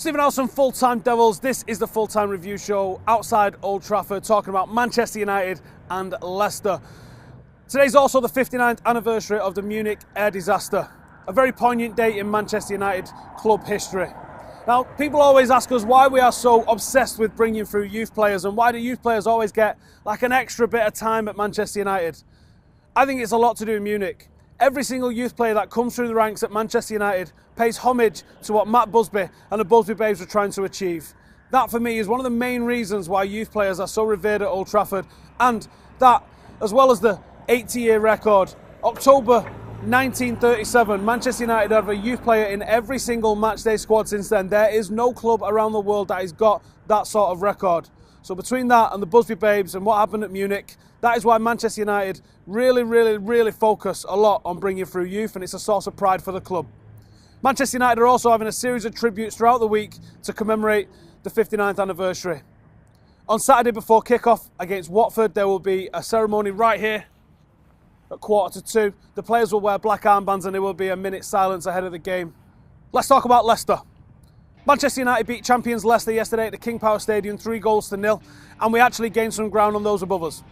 Stephen Howson, Full-Time Devils. This is the Full-Time Review Show outside Old Trafford, talking about Manchester United and Leicester. Today's also the 59th anniversary of the Munich air disaster, a very poignant date in Manchester United club history. Now, people always ask us why we are so obsessed with bringing through youth players and why do youth players always get like an extra bit of time at Manchester United. I think it's a lot to do in Munich. Every single youth player that comes through the ranks at Manchester United pays homage to what Matt Busby and the Busby Babes were trying to achieve. That, for me, is one of the main reasons why youth players are so revered at Old Trafford, and that, as well as the 80-year record. October 1937, Manchester United have a youth player in every single matchday squad since then. There is no club around the world that has got that sort of record. So between that and the Busby Babes and what happened at Munich, that is why Manchester United really focus a lot on bringing through youth, and it's a source of pride for the club. Manchester United are also having a series of tributes throughout the week to commemorate the 59th anniversary. On Saturday before kick-off against Watford, there will be a ceremony right here at 1:45. The players will wear black armbands and there will be a minute's silence ahead of the game. Let's talk about Leicester. Manchester United beat champions Leicester yesterday at the King Power Stadium 3-0, and we actually gained some ground on those above us.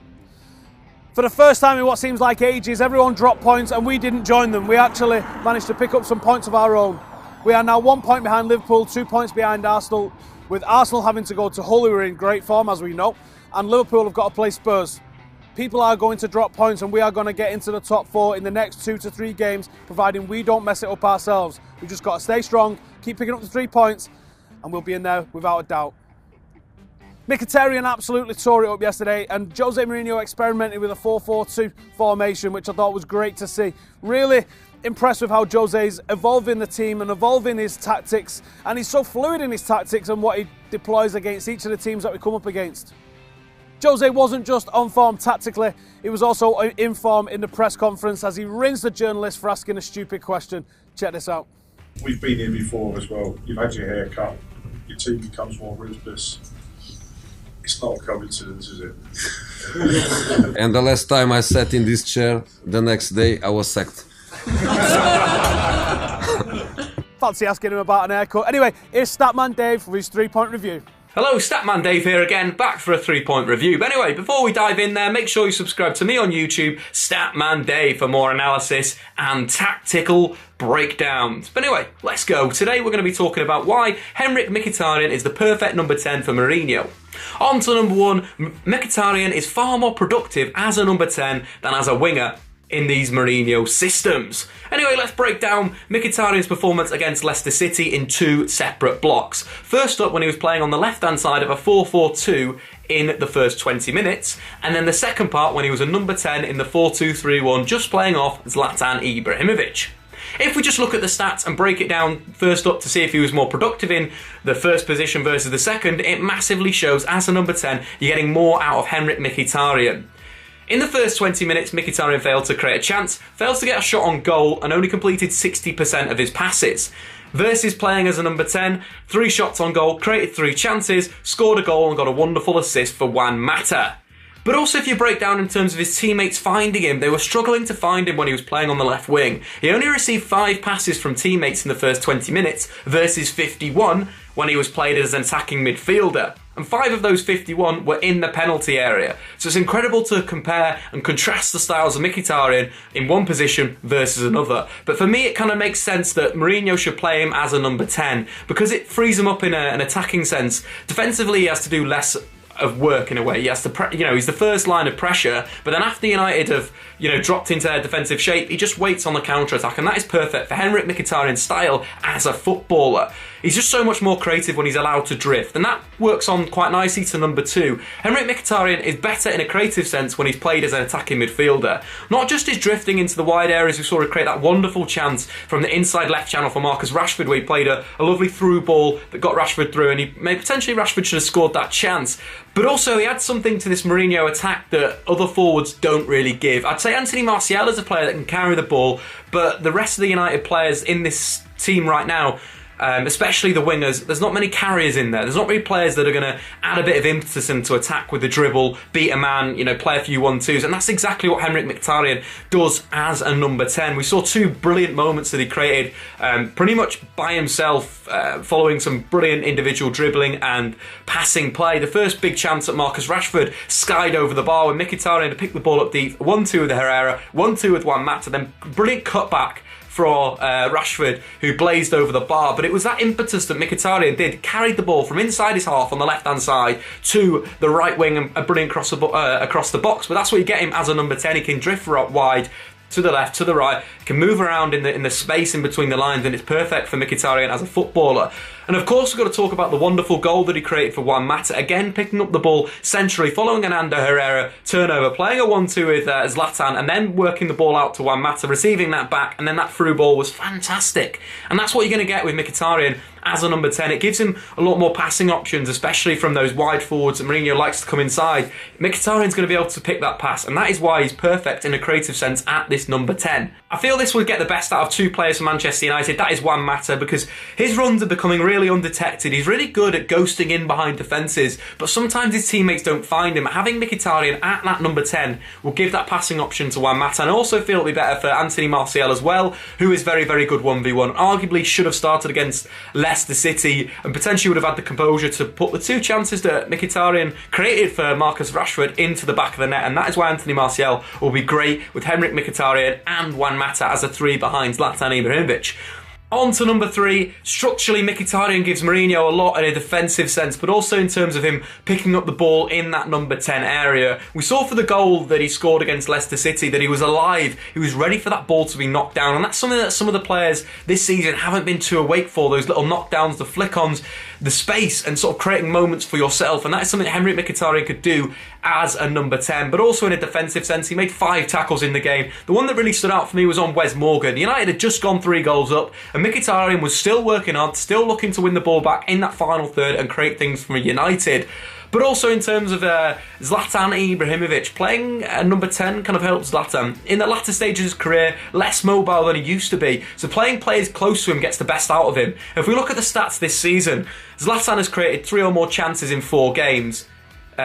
For the first time in what seems like ages, everyone dropped points and we didn't join them. We actually managed to pick up some points of our own. We are now 1 point behind Liverpool, 2 points behind Arsenal, with Arsenal having to go to Hull, who are in great form as we know, and Liverpool have got to play Spurs. People are going to drop points and we are going to get into the top 4 in the next 2 to 3 games, providing we don't mess it up ourselves. We've just got to stay strong, keep picking up the 3 points, and we'll be in there without a doubt. Mkhitaryan absolutely tore it up yesterday, and Jose Mourinho experimented with a 4-4-2 formation, which I thought was great to see. Really impressed with how Jose's evolving the team and evolving his tactics, and he's so fluid in his tactics and what he deploys against each of the teams that we come up against. Jose wasn't just on form tactically, he was also in form in the press conference as he rinsed the journalist for asking a stupid question. Check this out. We've been here before as well. You've had your hair cut, your team becomes more ruthless. It's not a coincidence, is it? And the last time I sat in this chair, the next day I was sacked. Fancy asking him about an haircut. Anyway, here's Statman Dave with his 3-point review. Hello, Statman Dave here again, back for a 3-point review. But anyway, before we dive in there, make sure you subscribe to me on YouTube, Statman Dave, for more analysis and tactical breakdowns. But anyway, let's go. Today we're going to be talking about why Henrik Mkhitaryan is the perfect number 10 for Mourinho. On to number 1, Mkhitaryan is far more productive as a number 10 than as a winger in these Mourinho systems. Anyway, let's break down Mkhitaryan's performance against Leicester City in 2 separate blocks. First up, when he was playing on the left-hand side of a 4-4-2 in the first 20 minutes, and then the second part when he was a number 10 in the 4-2-3-1, just playing off Zlatan Ibrahimovic. If we just look at the stats and break it down first up to see if he was more productive in the first position versus the second, it massively shows as a number 10, you're getting more out of Henrik Mkhitaryan. In the first 20 minutes, Mkhitaryan failed to create a chance, failed to get a shot on goal, and only completed 60% of his passes. Versus playing as a number 10, 3 shots on goal, created 3 chances, scored a goal and got a wonderful assist for Juan Mata. But also if you break down in terms of his teammates finding him, they were struggling to find him when he was playing on the left wing. He only received 5 passes from teammates in the first 20 minutes versus 51 when he was played as an attacking midfielder. And 5 of those 51 were in the penalty area. So it's incredible to compare and contrast the styles of Mkhitaryan in one position versus another. But for me, it kind of makes sense that Mourinho should play him as a number 10 because it frees him up in an attacking sense. Defensively, he has to do less of work in a way. He has to, he's the first line of pressure, but then after United have, dropped into their defensive shape, he just waits on the counter-attack, and that is perfect for Henrik Mkhitaryan's style as a footballer. He's just so much more creative when he's allowed to drift, and that works on quite nicely to number 2. Henrik Mkhitaryan is better in a creative sense when he's played as an attacking midfielder. Not just his drifting into the wide areas, we saw him create that wonderful chance from the inside left channel for Marcus Rashford, where he played a lovely through ball that got Rashford through, and potentially Rashford should have scored that chance. But also he had something to this Mourinho attack that other forwards don't really give. I'd say Anthony Martial is a player that can carry the ball, but the rest of the United players in this team right now especially the wingers. There's not many carriers in there. There's not many players that are going to add a bit of impetus into attack with the dribble, beat a man, play a few 1-2s, and that's exactly what Henrik Mkhitaryan does as a number 10. We saw two brilliant moments that he created pretty much by himself, following some brilliant individual dribbling and passing play. The first big chance at Marcus Rashford skied over the bar with Mkhitaryan to pick the ball up deep, 1-2 with Herrera, 1-2 with Juan Mata, then brilliant cutback for Rashford, who blazed over the bar. But it was that impetus that Mkhitaryan did, carried the ball from inside his half on the left-hand side to the right wing and a brilliant cross across the box. But that's what you get him as a number 10. He can drift wide, to the left, to the right, can move around in the space in between the lines, and it's perfect for Mkhitaryan as a footballer. And of course, we've got to talk about the wonderful goal that he created for Juan Mata. Again, picking up the ball centrally, following an Ander Herrera turnover, playing a 1-2 with Zlatan, and then working the ball out to Juan Mata, receiving that back, and then that through ball was fantastic. And that's what you're going to get with Mkhitaryan as a number 10. It gives him a lot more passing options, especially from those wide forwards that Mourinho likes to come inside. Mkhitaryan's going to be able to pick that pass, and that is why he's perfect in a creative sense at this number 10. I feel this would get the best out of two players for Manchester United. That is Juan Mata, because his runs are becoming really undetected. He's really good at ghosting in behind defences, but sometimes his teammates don't find him. Having Mkhitaryan at that number 10 will give that passing option to Juan Mata, and I also feel it'll be better for Anthony Martial as well, who is very, very good 1v1. Arguably should have started against Leicester City and potentially would have had the composure to put the two chances that Mkhitaryan created for Marcus Rashford into the back of the net, and that is why Anthony Martial will be great with Henrik Mkhitaryan and Juan Mata as a three behind Zlatan Ibrahimovic. On to number 3. Structurally, Mkhitaryan gives Mourinho a lot in a defensive sense, but also in terms of him picking up the ball in that number 10 area. We saw for the goal that he scored against Leicester City that he was alive, he was ready for that ball to be knocked down, and that's something that some of the players this season haven't been too awake for, those little knockdowns, the flick-ons, the space, and sort of creating moments for yourself, and that is something that Henrik Mkhitaryan could do as a number 10, but also in a defensive sense. He made 5 tackles in the game. The one that really stood out for me was on Wes Morgan. United had just gone 3 goals up, and Mkhitaryan was still working hard, still looking to win the ball back in that final third and create things for United. But also in terms of Zlatan Ibrahimovic, playing number 10 kind of helps Zlatan. In the latter stages of his career, less mobile than he used to be, so playing players close to him gets the best out of him. If we look at the stats this season, Zlatan has created 3 or more chances in 4 games.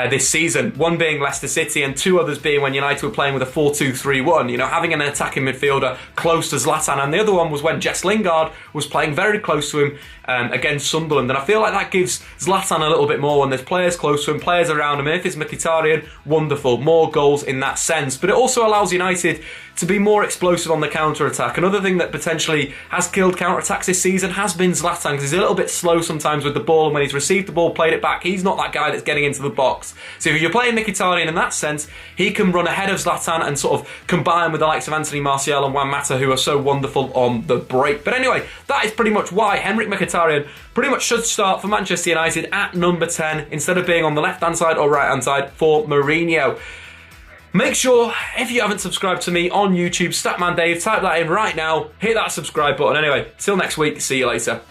This season, one being Leicester City and 2 others being when United were playing with a 4-2-3-1, having an attacking midfielder close to Zlatan, and the other one was when Jess Lingard was playing very close to him against Sunderland, and I feel like that gives Zlatan a little bit more when there's players close to him, players around him, and if it's Mkhitaryan, wonderful, more goals in that sense, but it also allows United to be more explosive on the counter-attack. Another thing that potentially has killed counter-attacks this season has been Zlatan, because he's a little bit slow sometimes with the ball, and when he's received the ball, played it back, he's not that guy that's getting into the box. So if you're playing Mkhitaryan in that sense, he can run ahead of Zlatan and sort of combine with the likes of Anthony Martial and Juan Mata, who are so wonderful on the break. But anyway, that is pretty much why Henrik Mkhitaryan pretty much should start for Manchester United at number 10 instead of being on the left-hand side or right-hand side for Mourinho. Make sure, if you haven't subscribed to me on YouTube, Statman Dave, type that in right now, hit that subscribe button. Anyway, till next week, see you later.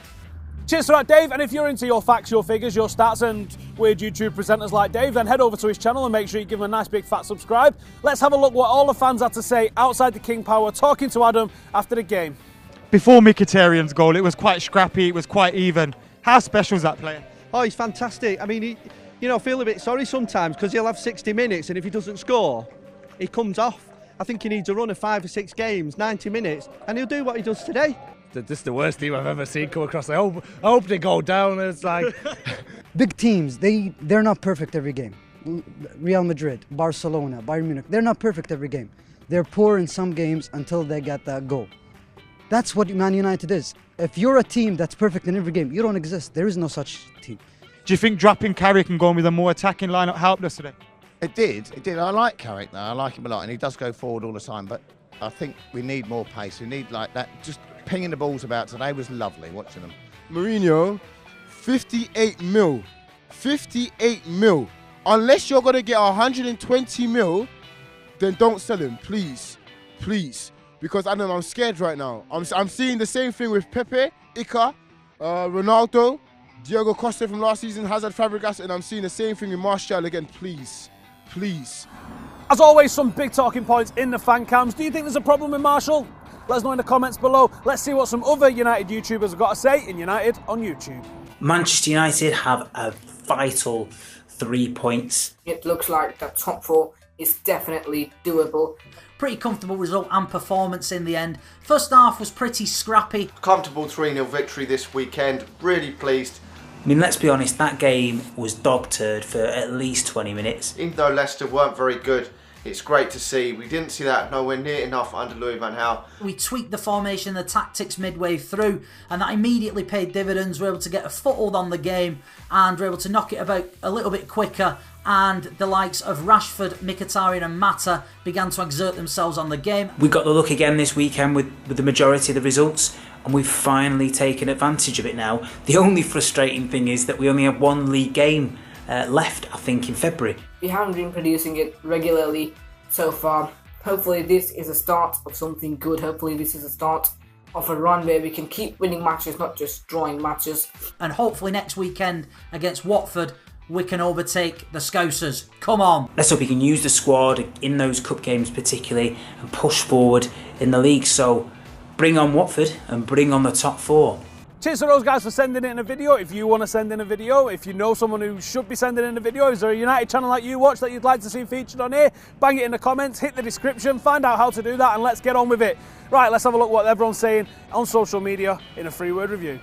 Cheers for that, Dave. And if you're into your facts, your figures, your stats and weird YouTube presenters like Dave, then head over to his channel and make sure you give him a nice big fat subscribe. Let's have a look what all the fans had to say outside the King Power, talking to Adam after the game. Before Mkhitaryan's goal, it was quite scrappy, it was quite even. How special is that player? Oh, he's fantastic. I mean, I feel a bit sorry sometimes because he'll have 60 minutes and if he doesn't score, he comes off. I think he needs a run of 5 or 6 games, 90 minutes, and he'll do what he does today. This is the worst team I've ever seen come across. I hope they go down. It's like big teams, they're not perfect every game. Real Madrid, Barcelona, Bayern Munich, they're not perfect every game. They're poor in some games until they get that goal. That's what Man United is. If you're a team that's perfect in every game, you don't exist. There is no such team. Do you think dropping Carrick and going with a more attacking lineup helped us today? It did. I like Carrick now. I like him a lot, and he does go forward all the time. But I think we need more pace. We need like that. Just pinging the balls about today was lovely watching them. Mourinho, 58 mil. 58 mil. Unless you're going to get 120 mil, then don't sell him, please. Please. Because I'm scared right now. I'm seeing the same thing with Pepe, Ica, Ronaldo, Diego Costa from last season, Hazard, Fabregas, and I'm seeing the same thing with Martial again. Please. Please. As always, some big talking points in the fan cams. Do you think there's a problem with Martial? Let us know in the comments below. Let's see what some other United YouTubers have got to say in United on YouTube. Manchester United have a vital 3 points. It looks like the top 4 is definitely doable. Pretty comfortable result and performance in the end. First half was pretty scrappy. Comfortable 3-0 victory this weekend. Really pleased. I mean, let's be honest, that game was dog turd for at least 20 minutes. Even though Leicester weren't very good, it's great to see. We didn't see that nowhere near enough under Louis van Gaal. We tweaked the formation and the tactics midway through, and that immediately paid dividends. We were able to get a foothold on the game and we were able to knock it about a little bit quicker, and the likes of Rashford, Mkhitaryan and Mata began to exert themselves on the game. We got the luck again this weekend with the majority of the results, and we've finally taken advantage of it now. The only frustrating thing is that we only have one league game left, I think, in February. We haven't been producing it regularly so far. Hopefully this is a start of something good. Hopefully this is a start of a run where we can keep winning matches, not just drawing matches. And hopefully next weekend against Watford, we can overtake the Scousers. Come on. Let's hope we can use the squad in those cup games particularly and push forward in the league. So bring on Watford and bring on the top 4. Cheers to those guys for sending in a video. If you want to send in a video, if you know someone who should be sending in a video, is there a United channel that you watch that you'd like to see featured on here? Bang it in the comments, hit the description, find out how to do that, and let's get on with it. Right, let's have a look what everyone's saying on social media in a 3-word review.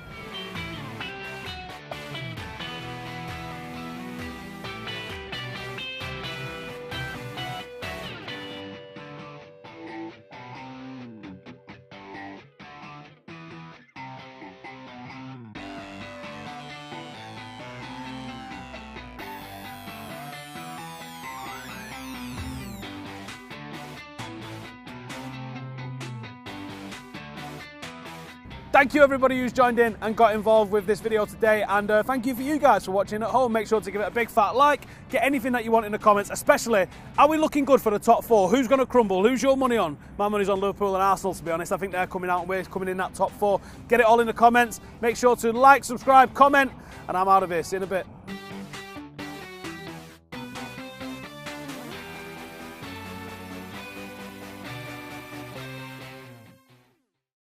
Thank you everybody who's joined in and got involved with this video today, and thank you for you guys for watching at home. Make sure to give it a big fat like, get anything that you want in the comments, especially, are we looking good for the top 4? Who's going to crumble? Who's your money on? My money's on Liverpool and Arsenal, to be honest. I think they're coming out and we're coming in that top 4. Get it all in the comments. Make sure to like, subscribe, comment, and I'm out of here. See you in a bit.